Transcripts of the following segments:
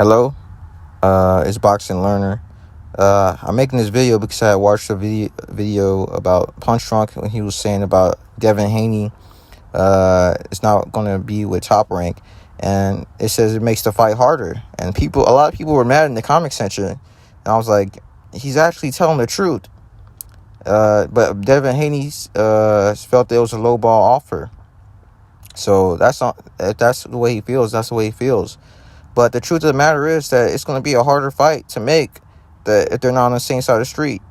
Hello, it's Boxing Learner. I'm making this video because I watched a video about Punchdrunk when he was saying about Devin Haney. It's not going to be with TopRank, and it says it makes the fight harder. And a lot of people were mad in the comment section, and I was like, he's actually telling the truth. But Devin Haney felt there was a low ball offer. So if that's the way he feels, that's the way he feels. But the truth of the matter is that it's going to be a harder fight to make if they're not on the same side of the street.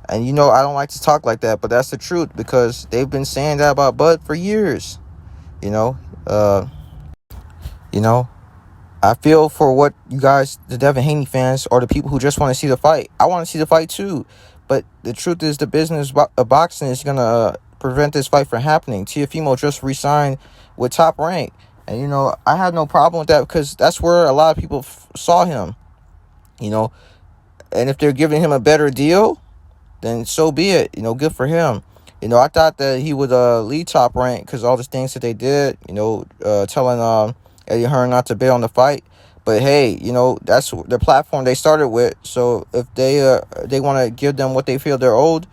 And, I don't like to talk like that, but that's the truth because they've been saying that about Bud for years. I feel for what you guys, the Devin Haney fans, or the people who just want to see the fight. I want to see the fight too. But the truth is the business of boxing is going to prevent this fight from happening. Teofimo just re-signed with TopRank. And, I have no problem with that because that's where a lot of people saw him, And if they're giving him a better deal, then so be it. Good for him. I thought that he would lead TopRank because all the things that they did, telling Eddie Hearn not to bet on the fight. But, hey, that's the platform they started with. So if they want to give them what they feel they're owed,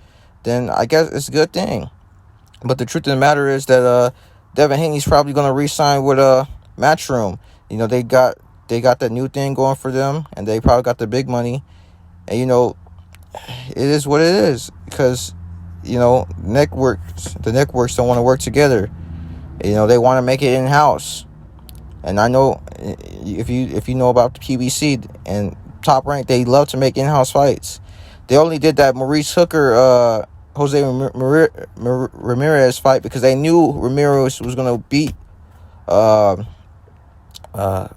then I guess it's a good thing. But the truth of the matter is that Devin Haney's probably going to re-sign with Matchroom. They got that new thing going for them, and they probably got the big money. And, it is what it is because, the networks don't want to work together. They want to make it in-house. And I know if you know about the PBC and TopRank, they love to make in-house fights. They only did that Maurice Hooker Jose Ramirez fight because they knew Ramirez was going to beat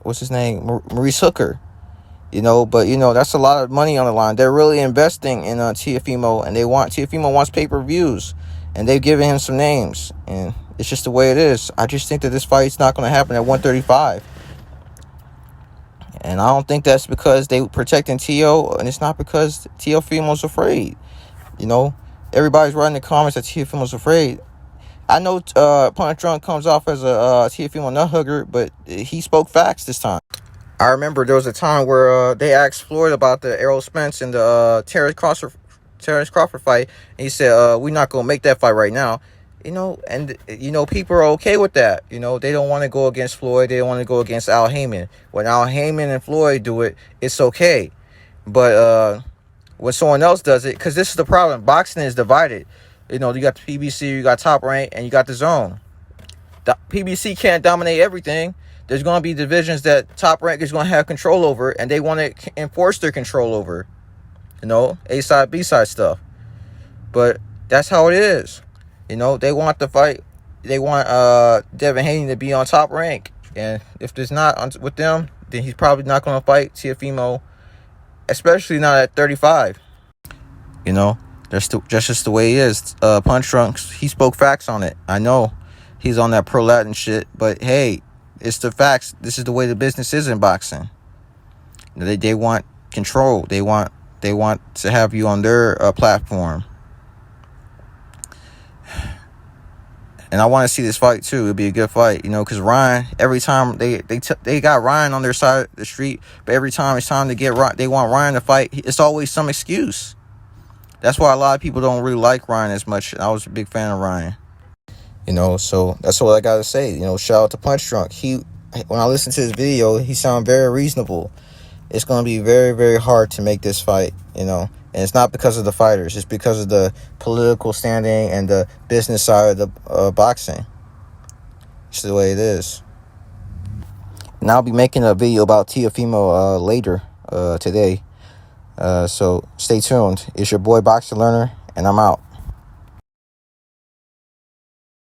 what's his name, Maurice Hooker, but that's a lot of money on the line. They're really investing in Teofimo, and Teofimo wants pay-per-views, and they've given him some names, and it's just the way it is. I just think that this fight's not going to happen at 135, and I don't think that's because they protecting Teo, and it's not because Teofimo's afraid. Everybody's writing in the comments that Teofimo's afraid. I know Punchdrunk comes off as a Teofimo nut hugger, but he spoke facts this time. I remember there was a time where they asked Floyd about the Errol Spence and the Terrence Crawford fight, and he said, we're not going to make that fight right now. And people are okay with that. They don't want to go against Floyd. They don't want to go against Al Heyman. When Al Heyman and Floyd do it, it's okay. But when someone else does it, because this is the problem. Boxing is divided. You got the PBC, you got TopRank, and you got the Zone. The PBC can't dominate everything. There's going to be divisions that TopRank is going to have control over, and they want to enforce their control over. A-side, B-side stuff. But that's how it is. They want the fight. They want Devin Haney to be on TopRank. And if it's not with them, then he's probably not going to fight Teofimo, especially not at 35. That's just the way he is. Punchdrunk, he spoke facts on it. I know he's on that pro Latin shit, but hey, it's the facts. This is the way the business is in boxing. They want control. They want to have you on their platform. And I want to see this fight too. It'll be a good fight, because Ryan, every time they got Ryan on their side of the street, but every time it's time to get Ryan, they want Ryan to fight. It's always some excuse. That's why a lot of people don't really like Ryan as much. I was a big fan of Ryan. So that's what I got to say. Shout out to Punchdrunk. When I listened to his video, he sounded very reasonable. It's going to be very, very hard to make this fight, And it's not because of the fighters. It's because of the political standing and the business side of the boxing. It's the way it is. And I'll be making a video about Teofimo later today. So stay tuned. It's your boy Boxing Learner, and I'm out.